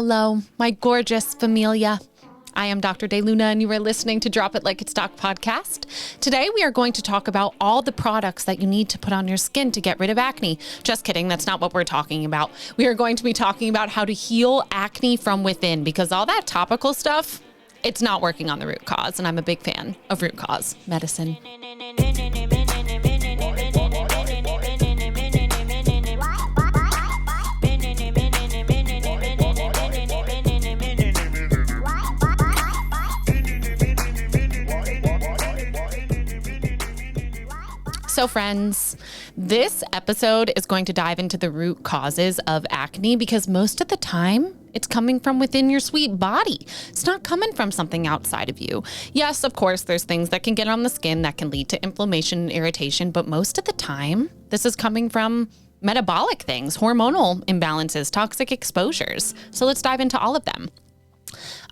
Hello, my gorgeous familia. I am Dr. DeLuna, and you are listening to Drop It Like It's Doc podcast. Today, we are going to talk about all the products that you need to put on your skin to get rid of acne. Just kidding, that's not what we're talking about. We are going to be talking about how to heal acne from within, because all that topical stuff, it's not working on the root cause, and I'm a big fan of root cause medicine. So friends, this episode is going to dive into the root causes of acne because most of the time it's coming from within your sweet body. It's not coming from something outside of you. Yes, of course, there's things that can get on the skin that can lead to inflammation and irritation, but most of the time this is coming from metabolic things, hormonal imbalances, toxic exposures. So let's dive into all of them.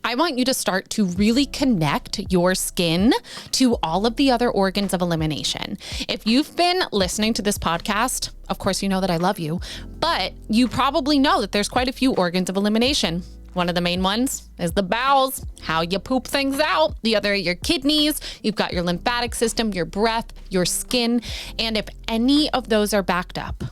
I want you to start to really connect your skin to all of the other organs of elimination. If you've been listening to this podcast, of course, you know that I love you, but you probably know that there's quite a few organs of elimination. One of the main ones is the bowels, how you poop things out. The other are your kidneys. You've got your lymphatic system, your breath, your skin. And if any of those are backed up,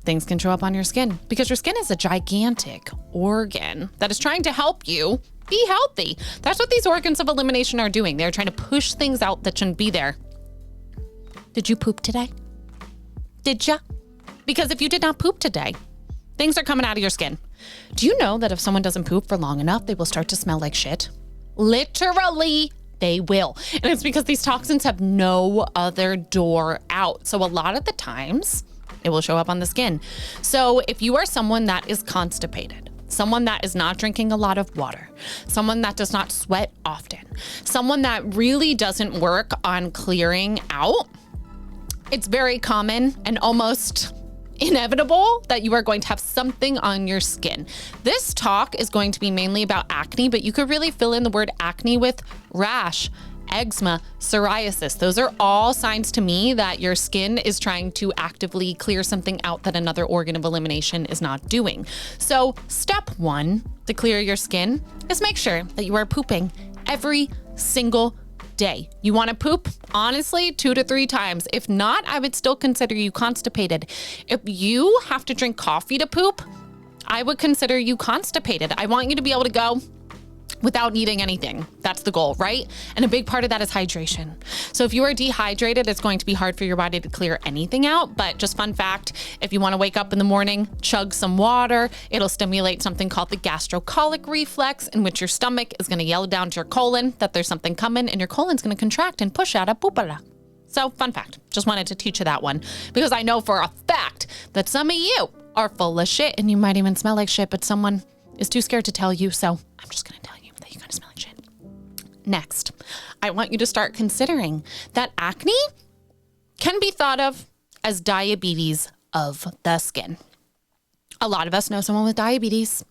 things can show up on your skin because your skin is a gigantic organ that is trying to help you be healthy. That's what these organs of elimination are doing. They're trying to push things out that shouldn't be there. Did you poop today? Did ya? Because if you did not poop today, things are coming out of your skin. Do you know that if someone doesn't poop for long enough, they will start to smell like shit? Literally, they will. And it's because these toxins have no other door out. So a lot of the times, it will show up on the skin. So if you are someone that is constipated, someone that is not drinking a lot of water, someone that does not sweat often, someone that really doesn't work on clearing out, it's very common and almost inevitable that you are going to have something on your skin. This talk is going to be mainly about acne, but you could really fill in the word acne with rash, eczema, psoriasis. Those are all signs to me that your skin is trying to actively clear something out that another organ of elimination is not doing. So step one to clear your skin is make sure that you are pooping every single day. You want to poop, honestly, 2 to 3 times. If not, I would still consider you constipated. If you have to drink coffee to poop, I would consider you constipated. I want you to be able to go without eating anything. That's the goal, right? And a big part of that is hydration. So if you are dehydrated, it's going to be hard for your body to clear anything out. But just fun fact, if you want to wake up in the morning, chug some water, it'll stimulate something called the gastrocolic reflex, in which your stomach is going to yell down to your colon that there's something coming, and your colon's going to contract and push out a poopala. So fun fact, just wanted to teach you that one because I know for a fact that some of you are full of shit and you might even smell like shit, but someone is too scared to tell you. So I'm just going to tell you that you kind of smell like shit. Next, I want you to start considering that acne can be thought of as diabetes of the skin. A lot of us know someone with diabetes.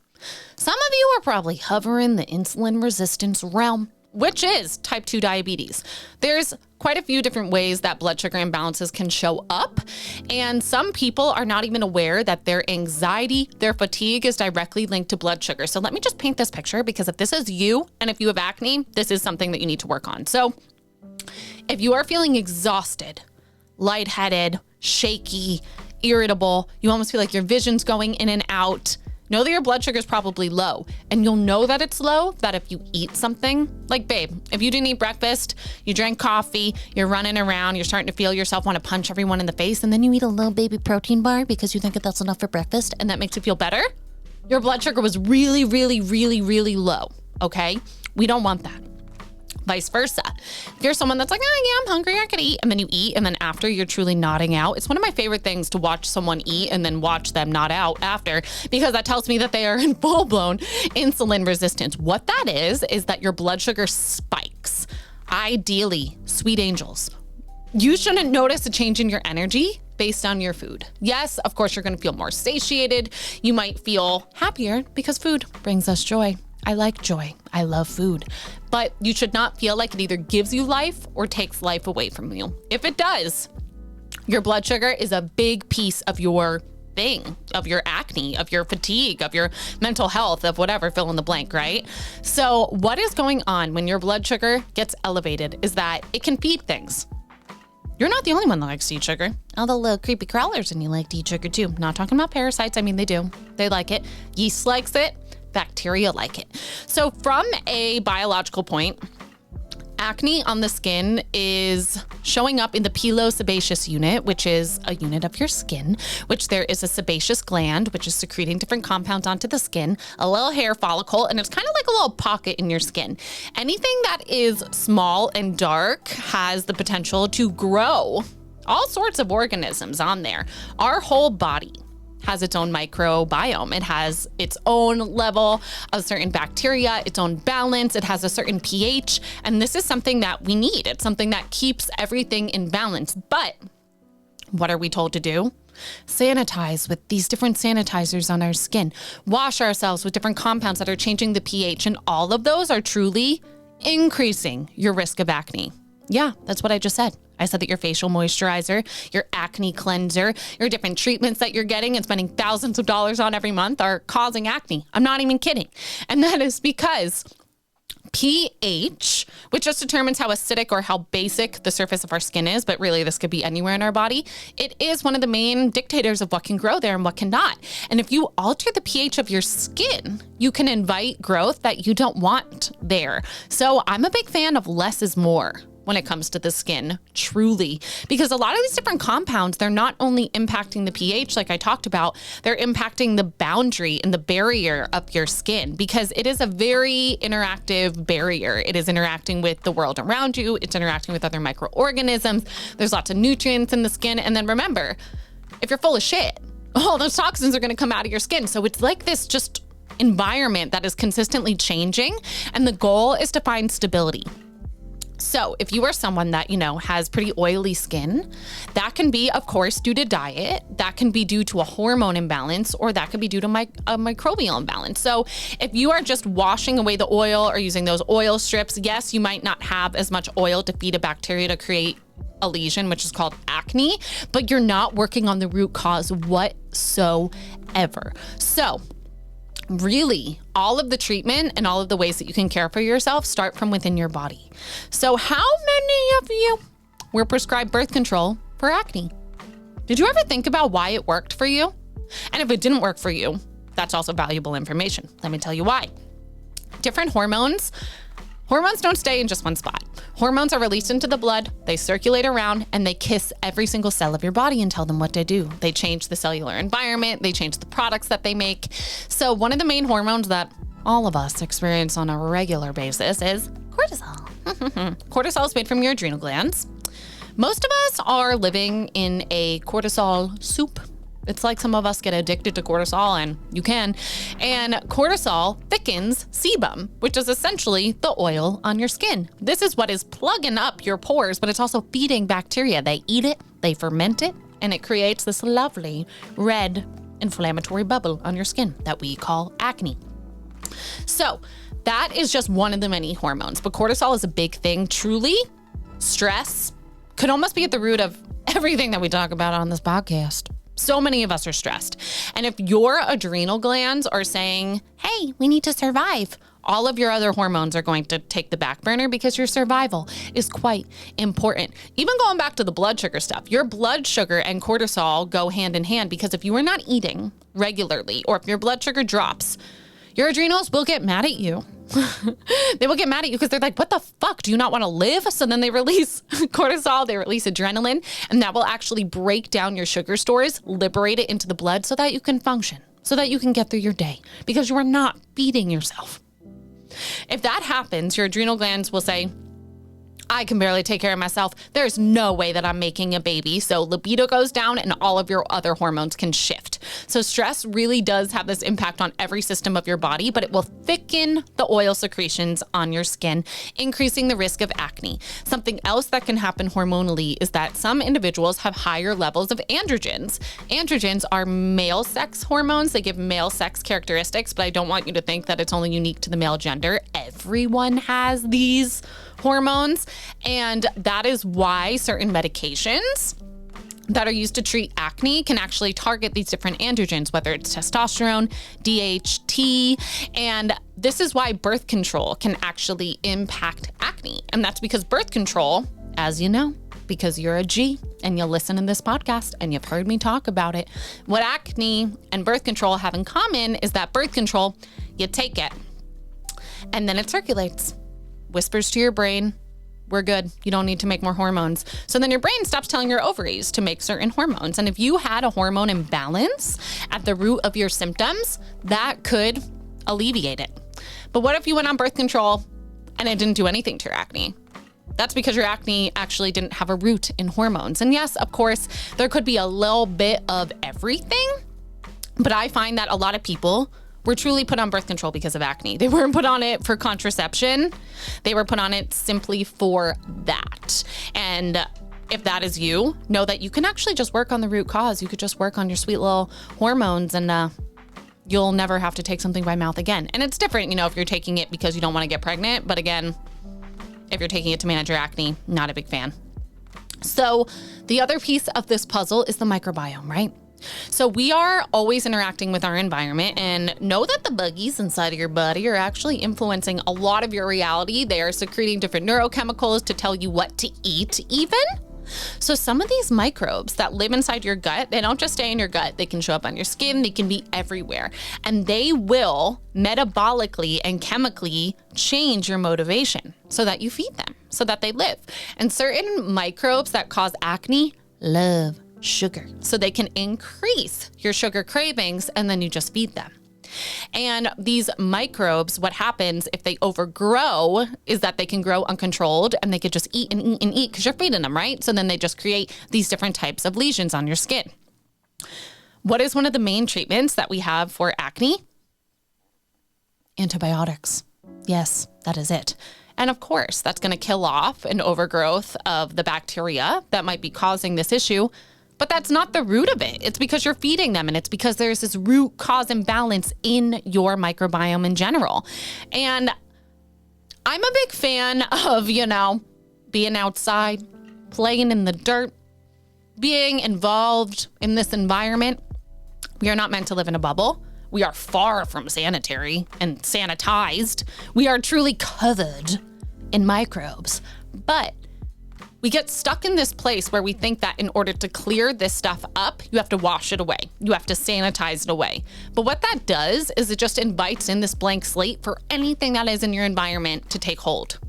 Some of you are probably hovering the insulin resistance realm, which is type 2 diabetes. There's quite a few different ways that blood sugar imbalances can show up. And some people are not even aware that their anxiety, their fatigue is directly linked to blood sugar. So let me just paint this picture, because if this is you and if you have acne, this is something that you need to work on. So if you are feeling exhausted, lightheaded, shaky, irritable, you almost feel like your vision's going in and out, know that your blood sugar is probably low. And you'll know that it's low that if you eat something, like babe, if you didn't eat breakfast, you drank coffee, you're running around, you're starting to feel yourself want to punch everyone in the face, and then you eat a little baby protein bar because you think that that's enough for breakfast and that makes you feel better, your blood sugar was really, really, really, really low, okay? We don't want that. Vice versa. If you're someone that's like, oh yeah, I'm hungry, I could eat, and then you eat, and then after you're truly nodding out. It's one of my favorite things to watch someone eat and then watch them nod out after, because that tells me that they are in full-blown insulin resistance. What that is that your blood sugar spikes. Ideally, sweet angels, you shouldn't notice a change in your energy based on your food. Yes, of course, you're going to feel more satiated. You might feel happier because food brings us joy. I like joy. I love food. But you should not feel like it either gives you life or takes life away from you. If it does, your blood sugar is a big piece of your thing, of your acne, of your fatigue, of your mental health, of whatever, fill in the blank, right? So what is going on when your blood sugar gets elevated is that it can feed things. You're not the only one that likes to eat sugar. All the little creepy crawlers and you like to eat sugar too. Not talking about parasites. I mean, they do. They like it. Yeast likes it. Bacteria like it. So from a biological point, acne on the skin is showing up in the pilosebaceous unit, which is a unit of your skin, which there is a sebaceous gland, which is secreting different compounds onto the skin, a little hair follicle, and it's kind of like a little pocket in your skin. Anything that is small and dark has the potential to grow all sorts of organisms on there. Our whole body has its own microbiome. It has its own level of certain bacteria, its own balance. It has a certain pH. And this is something that we need. It's something that keeps everything in balance. But what are we told to do? Sanitize with these different sanitizers on our skin. Wash ourselves with different compounds that are changing the pH. And all of those are truly increasing your risk of acne. Yeah, that's what I just said. I said that your facial moisturizer, your acne cleanser, your different treatments that you're getting and spending thousands of dollars on every month are causing acne. I'm not even kidding. And that is because pH, which just determines how acidic or how basic the surface of our skin is, but really this could be anywhere in our body, it is one of the main dictators of what can grow there and what cannot. And if you alter the pH of your skin, you can invite growth that you don't want there. So I'm a big fan of less is more when it comes to the skin, truly, because a lot of these different compounds, they're not only impacting the pH like I talked about, they're impacting the boundary and the barrier of your skin because it is a very interactive barrier. It is interacting with the world around you. It's interacting with other microorganisms. There's lots of nutrients in the skin. And then remember, if you're full of shit, all those toxins are gonna come out of your skin. So it's like this just environment that is consistently changing. And the goal is to find stability. So if you are someone that, has pretty oily skin, that can be, of course, due to diet. That can be due to a hormone imbalance, or that could be due to a microbial imbalance. So if you are just washing away the oil or using those oil strips, yes, you might not have as much oil to feed a bacteria to create a lesion, which is called acne, but you're not working on the root cause whatsoever. So really, all of the treatment and all of the ways that you can care for yourself start from within your body. So how many of you were prescribed birth control for acne? Did you ever think about why it worked for you? And if it didn't work for you, that's also valuable information. Let me tell you why. Different hormones don't stay in just one spot. Hormones are released into the blood, they circulate around, and they kiss every single cell of your body and tell them what to do. They change the cellular environment, they change the products that they make. So one of the main hormones that all of us experience on a regular basis is cortisol. Cortisol is made from your adrenal glands. Most of us are living in a cortisol soup. It's like some of us get addicted to cortisol, and you can. And cortisol thickens sebum, which is essentially the oil on your skin. This is what is plugging up your pores, but it's also feeding bacteria. They eat it, they ferment it, and it creates this lovely red inflammatory bubble on your skin that we call acne. So that is just one of the many hormones, but cortisol is a big thing. Truly, stress could almost be at the root of everything that we talk about on this podcast. So many of us are stressed. And if your adrenal glands are saying, hey, we need to survive, all of your other hormones are going to take the back burner because your survival is quite important. Even going back to the blood sugar stuff, your blood sugar and cortisol go hand in hand because if you are not eating regularly or if your blood sugar drops, your adrenals will get mad at you. They will get mad at you because they're like, what the fuck? Do you not want to live? So then they release cortisol, they release adrenaline, and that will actually break down your sugar stores, liberate it into the blood so that you can function, so that you can get through your day because you are not feeding yourself. If that happens, your adrenal glands will say, I can barely take care of myself. There's no way that I'm making a baby. So libido goes down and all of your other hormones can shift. So stress really does have this impact on every system of your body, but it will thicken the oil secretions on your skin, increasing the risk of acne. Something else that can happen hormonally is that some individuals have higher levels of androgens. Androgens are male sex hormones. They give male sex characteristics, but I don't want you to think that it's only unique to the male gender. Everyone has these hormones, and that is why certain medications that are used to treat acne can actually target these different androgens, whether it's testosterone, DHT, and this is why birth control can actually impact acne. And that's because birth control, as you know, because you're a G and you listen in this podcast and you've heard me talk about it, what acne and birth control have in common is that birth control, you take it and then it circulates, whispers to your brain, we're good. You don't need to make more hormones. So then your brain stops telling your ovaries to make certain hormones. And if you had a hormone imbalance at the root of your symptoms, that could alleviate it. But what if you went on birth control and it didn't do anything to your acne? That's because your acne actually didn't have a root in hormones. And yes, of course, there could be a little bit of everything, but I find that a lot of people were truly put on birth control because of acne. They weren't put on it for contraception. They were put on it simply for that. And if that is you, know that you can actually just work on the root cause. You could just work on your sweet little hormones and you'll never have to take something by mouth again. And it's different, if you're taking it because you don't want to get pregnant. But again, if you're taking it to manage your acne, not a big fan. So the other piece of this puzzle is the microbiome, right? So we are always interacting with our environment, and know that the buggies inside of your body are actually influencing a lot of your reality. They are secreting different neurochemicals to tell you what to eat even. So some of these microbes that live inside your gut, they don't just stay in your gut. They can show up on your skin. They can be everywhere, and they will metabolically and chemically change your motivation so that you feed them, so that they live. And certain microbes that cause acne love sugar. So they can increase your sugar cravings and then you just feed them. And these microbes, what happens if they overgrow is that they can grow uncontrolled and they could just eat and eat and eat because you're feeding them, right? So then they just create these different types of lesions on your skin. What is one of the main treatments that we have for acne? Antibiotics. Yes, that is it. And of course, that's going to kill off an overgrowth of the bacteria that might be causing this issue. But that's not the root of it. It's because you're feeding them, and it's because there's this root cause imbalance in your microbiome in general. And I'm a big fan of, being outside, playing in the dirt, being involved in this environment. We are not meant to live in a bubble. We are far from sanitary and sanitized. We are truly covered in microbes. But we get stuck in this place where we think that in order to clear this stuff up, you have to wash it away. You have to sanitize it away. But what that does is it just invites in this blank slate for anything that is in your environment to take hold.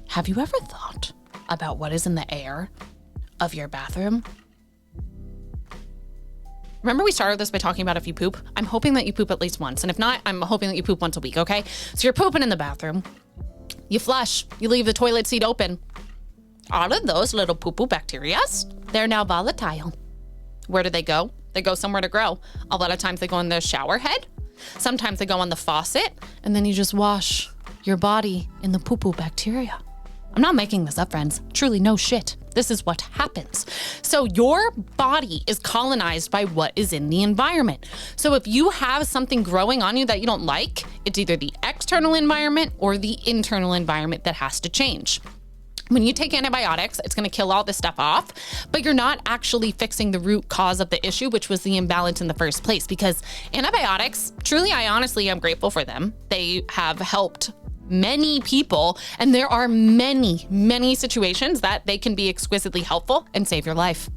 Have you ever thought about what is in the air of your bathroom? Remember we started this by talking about if you poop? I'm hoping that you poop at least once. And if not, I'm hoping that you poop once a week, okay? So you're pooping in the bathroom. You flush. You leave the toilet seat open. All of those little poo-poo bacteria, they're now volatile. Where do they go? They go somewhere to grow. A lot of times they go in the shower head. Sometimes they go on the faucet. And then you just wash your body in the poo-poo bacteria. I'm not making this up, friends. Truly, no shit. This is what happens. So your body is colonized by what is in the environment. So if you have something growing on you that you don't like, it's either the external environment or the internal environment that has to change. When you take antibiotics, it's going to kill all this stuff off, but you're not actually fixing the root cause of the issue, which was the imbalance in the first place. Because antibiotics, truly, I honestly am grateful for them. They have helped many people, and there are many, many situations that they can be exquisitely helpful and save your life.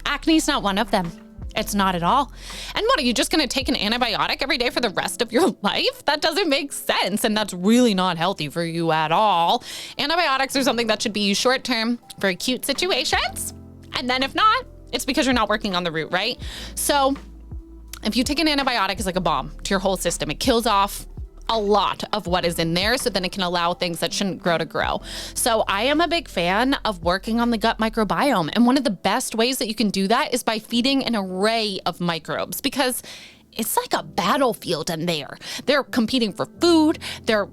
Acne is not one of them. It's not at all. And what, are you just going to take an antibiotic every day for the rest of your life? That doesn't make sense. And that's really not healthy for you at all. Antibiotics are something that should be used short term for acute situations. And then if not, it's because you're not working on the root, right? So if you take an antibiotic, it's like a bomb to your whole system. It kills off a lot of what is in there, so then it can allow things that shouldn't grow to grow. So I am a big fan of working on the gut microbiome. And one of the best ways that you can do that is by feeding an array of microbes, because it's like a battlefield in there. They're competing for food. They're,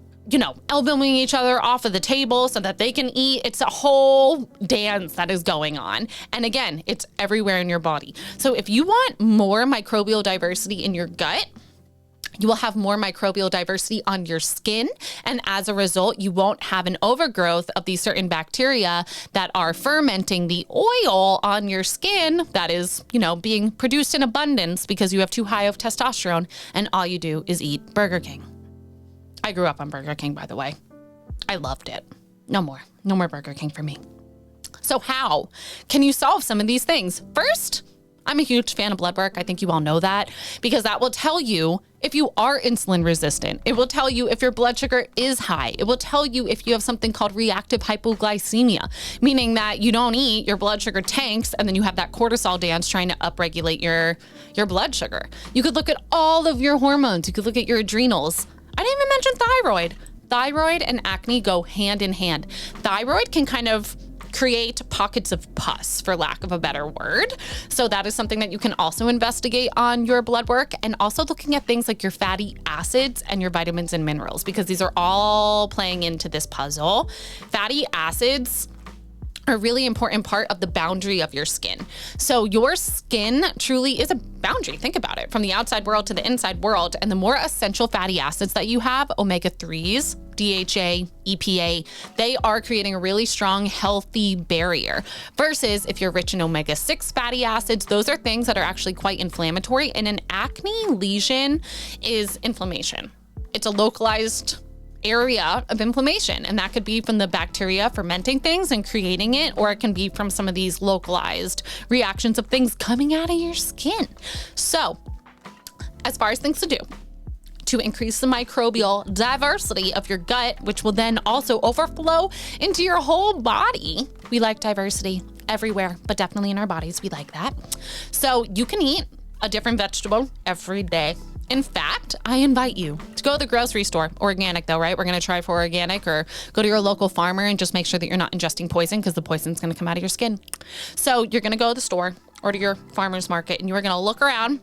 elbowing each other off of the table so that they can eat. It's a whole dance that is going on. And again, it's everywhere in your body. So if you want more microbial diversity in your gut, You will have more microbial diversity on your skin. And as a result, you won't have an overgrowth of these certain bacteria that are fermenting the oil on your skin that is, being produced in abundance because you have too high of testosterone and all you do is eat Burger King. I grew up on Burger King, by the way. I loved it. No more Burger King for me. So how can you solve some of these things? First, I'm a huge fan of blood work. I think you all know that because that will tell you if you are insulin resistant. It will tell you if your blood sugar is high. It will tell you if you have something called reactive hypoglycemia, meaning that you don't eat, your blood sugar tanks, and then you have that cortisol dance trying to upregulate your blood sugar. You could look at all of your hormones. You could look at your adrenals. I didn't even mention thyroid. Thyroid and acne go hand in hand. Thyroid can kind of create pockets of pus, for lack of a better word. So that is something that you can also investigate on your blood work, and also looking at things like your fatty acids and your vitamins and minerals, because these are all playing into this puzzle. Fatty acids are a really important part of the boundary of your skin. So your skin truly is a boundary. Think about it, from the outside world to the inside world. And the more essential fatty acids that you have, omega-3s, DHA, EPA, they are creating a really strong, healthy barrier. Versus if you're rich in omega-6 fatty acids, those are things that are actually quite inflammatory. And an acne lesion is inflammation. It's a localized area of inflammation, and that could be from the bacteria fermenting things and creating it, or it can be from some of these localized reactions of things coming out of your skin. So as far as things to do to increase the microbial diversity of your gut, which will then also overflow into your whole body. We like diversity everywhere, but definitely in our bodies, we like that. So you can eat a different vegetable every day. In fact, I invite you to go to the grocery store, organic though, right? We're going to try for organic, or go to your local farmer and just make sure that you're not ingesting poison, because the poison's going to come out of your skin. So you're going to go to the store or to your farmer's market, and you're going to look around.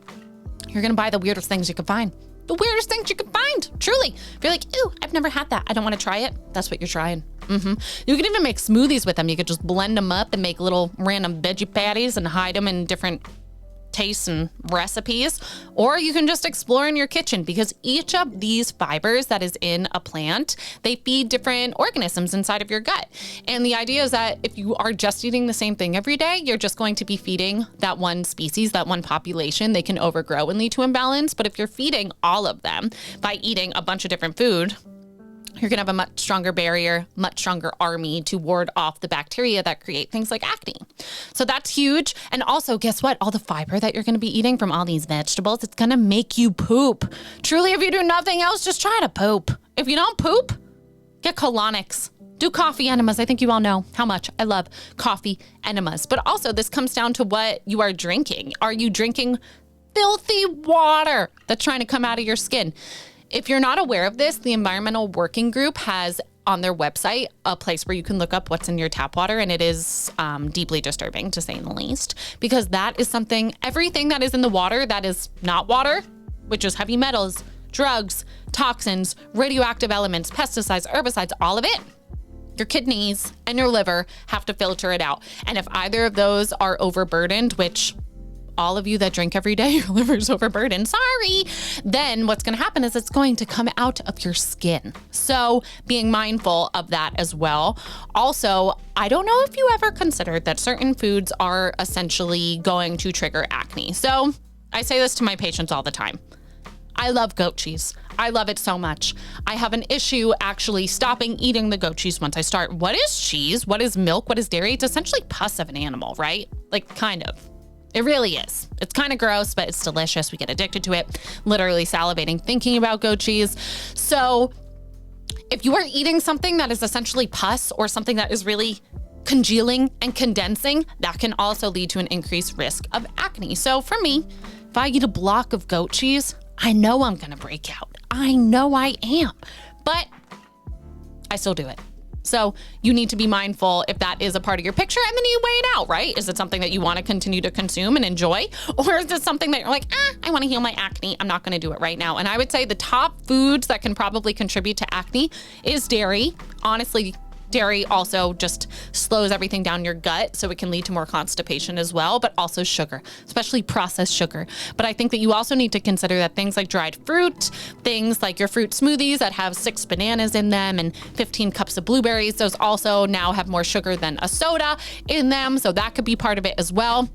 You're going to buy the weirdest things you can find. The weirdest things you can find, truly. If you're like, ooh, I've never had that, I don't want to try it. That's what you're trying. You can even make smoothies with them. You could just blend them up and make little random veggie patties and hide them in different tastes and recipes, or you can just explore in your kitchen, because each of these fibers that is in a plant, they feed different organisms inside of your gut. And the idea is that if you are just eating the same thing every day, you're just going to be feeding that one species, that one population. They can overgrow and lead to imbalance. But if you're feeding all of them by eating a bunch of different food, you're going to have a much stronger barrier, much stronger army to ward off the bacteria that create things like acne. So that's huge. And also, guess what? All the fiber that you're going to be eating from all these vegetables, it's going to make you poop. Truly, if you do nothing else, just try to poop. If you don't poop, get colonics. Do coffee enemas. I think you all know how much I love coffee enemas. But also, this comes down to what you are drinking. Are you drinking filthy water that's trying to come out of your skin? If you're not aware of this, the Environmental Working Group has on their website a place where you can look up what's in your tap water, and it is deeply disturbing, to say the least, because that is something, everything that is in the water that is not water, which is heavy metals, drugs, toxins, radioactive elements, pesticides, herbicides, all of it, your kidneys and your liver have to filter it out. And if either of those are overburdened, which all of you that drink every day, your liver's overburdened, sorry, then what's going to happen is it's going to come out of your skin. So being mindful of that as well. Also, I don't know if you ever considered that certain foods are essentially going to trigger acne. So I say this to my patients all the time. I love goat cheese. I love it so much. I have an issue actually stopping eating the goat cheese once I start. What is cheese? What is milk? What is dairy? It's essentially pus of an animal, right? Like, kind of. It really is. It's kind of gross, but it's delicious. We get addicted to it, literally salivating thinking about goat cheese. So if you are eating something that is essentially pus, or something that is really congealing and condensing, that can also lead to an increased risk of acne. So for me, if I eat a block of goat cheese, I know I'm going to break out. I know I am, but I still do it. So you need to be mindful if that is a part of your picture, and then you weigh it out, right? Is it something that you want to continue to consume and enjoy? Or is it something that you're like, I want to heal my acne, I'm not going to do it right now? And I would say the top foods that can probably contribute to acne is dairy. Honestly, Dairy also just slows everything down your gut, so it can lead to more constipation as well, but also sugar, especially processed sugar. But I think that you also need to consider that things like dried fruit, things like your fruit smoothies that have 6 bananas in them and 15 cups of blueberries, those also now have more sugar than a soda in them, so that could be part of it as well.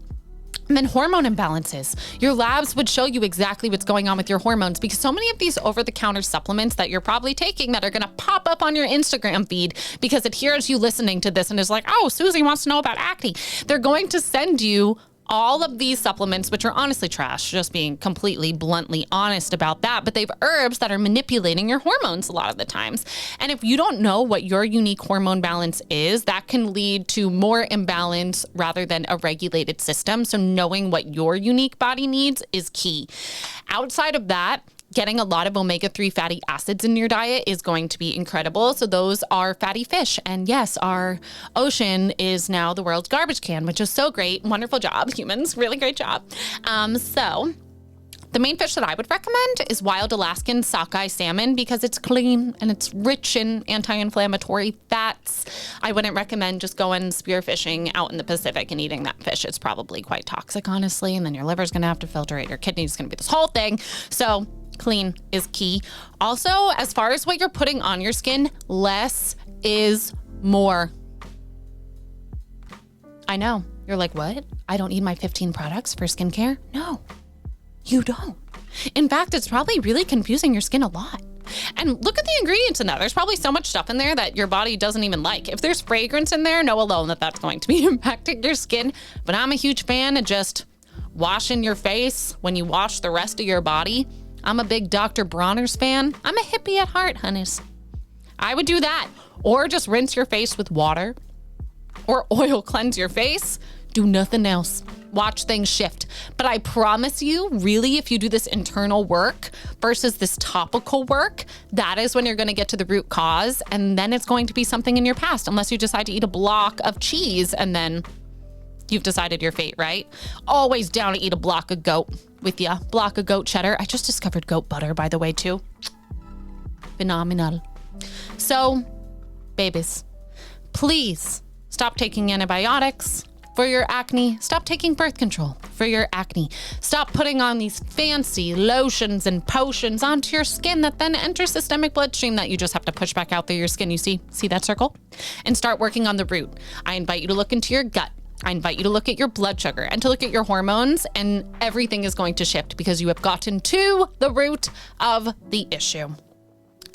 And then hormone imbalances. Your labs would show you exactly what's going on with your hormones, because so many of these over-the-counter supplements that you're probably taking that are going to pop up on your Instagram feed because it hears you listening to this and is like, oh, Susie wants to know about acne. They're going to send you all of these supplements, which are honestly trash, just being completely bluntly honest about that, but they've herbs that are manipulating your hormones a lot of the times. And if you don't know what your unique hormone balance is, that can lead to more imbalance rather than a regulated system. So knowing what your unique body needs is key. Outside of that, getting a lot of omega-3 fatty acids in your diet is going to be incredible. So those are fatty fish. And yes, our ocean is now the world's garbage can, which is so great. Wonderful job, humans. Really great job. So the main fish that I would recommend is wild Alaskan sockeye salmon, because it's clean and it's rich in anti-inflammatory fats. I wouldn't recommend just going spearfishing out in the Pacific and eating that fish. It's probably quite toxic, honestly. And then your liver's going to have to filter it. Your kidney's going to be this whole thing. So clean is key. Also, as far as what you're putting on your skin, less is more. I know. You're like, what? I don't need my 15 products for skincare? No, you don't. In fact, it's probably really confusing your skin a lot. And look at the ingredients in that. There's probably so much stuff in there that your body doesn't even like. If there's fragrance in there, know alone that that's going to be impacting your skin. But I'm a huge fan of just washing your face when you wash the rest of your body. I'm a big Dr. Bronner's fan. I'm a hippie at heart, honeys. I would do that. Or just rinse your face with water. Or oil cleanse your face. Do nothing else. Watch things shift. But I promise you, really, if you do this internal work versus this topical work, that is when you're going to get to the root cause. And then it's going to be something in your past, unless you decide to eat a block of cheese and then you've decided your fate, right? Always down to eat a block of goat with ya. Block of goat cheddar. I just discovered goat butter, by the way, too. Phenomenal. So, babies, please stop taking antibiotics for your acne. Stop taking birth control for your acne. Stop putting on these fancy lotions and potions onto your skin that then enter systemic bloodstream that you just have to push back out through your skin. You see that circle? And start working on the root. I invite you to look into your gut. I invite you to look at your blood sugar and to look at your hormones, and everything is going to shift because you have gotten to the root of the issue.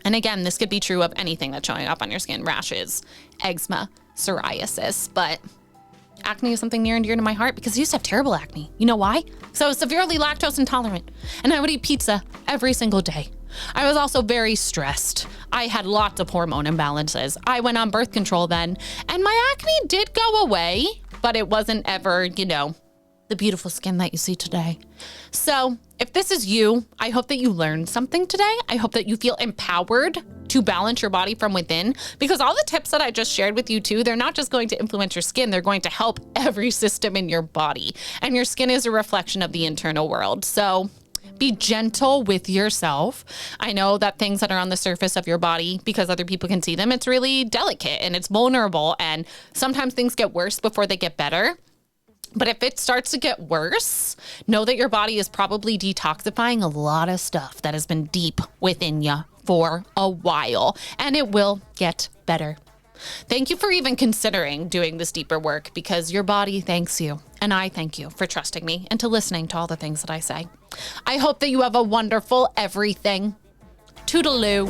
And again, this could be true of anything that's showing up on your skin: rashes, eczema, psoriasis, but acne is something near and dear to my heart because I used to have terrible acne. You know why? So I was severely lactose intolerant, and I would eat pizza every single day. I was also very stressed. I had lots of hormone imbalances. I went on birth control then, and my acne did go away, but it wasn't ever, the beautiful skin that you see today. So if this is you, I hope that you learned something today. I hope that you feel empowered to balance your body from within, because all the tips that I just shared with you too, they're not just going to influence your skin, they're going to help every system in your body. And your skin is a reflection of the internal world. So be gentle with yourself. I know that things that are on the surface of your body, because other people can see them, it's really delicate and it's vulnerable. And sometimes things get worse before they get better. But if it starts to get worse, know that your body is probably detoxifying a lot of stuff that has been deep within you for a while, and it will get better. Thank you for even considering doing this deeper work, because your body thanks you, and I thank you for trusting me and to listening to all the things that I say. I hope that you have a wonderful everything. Toodaloo.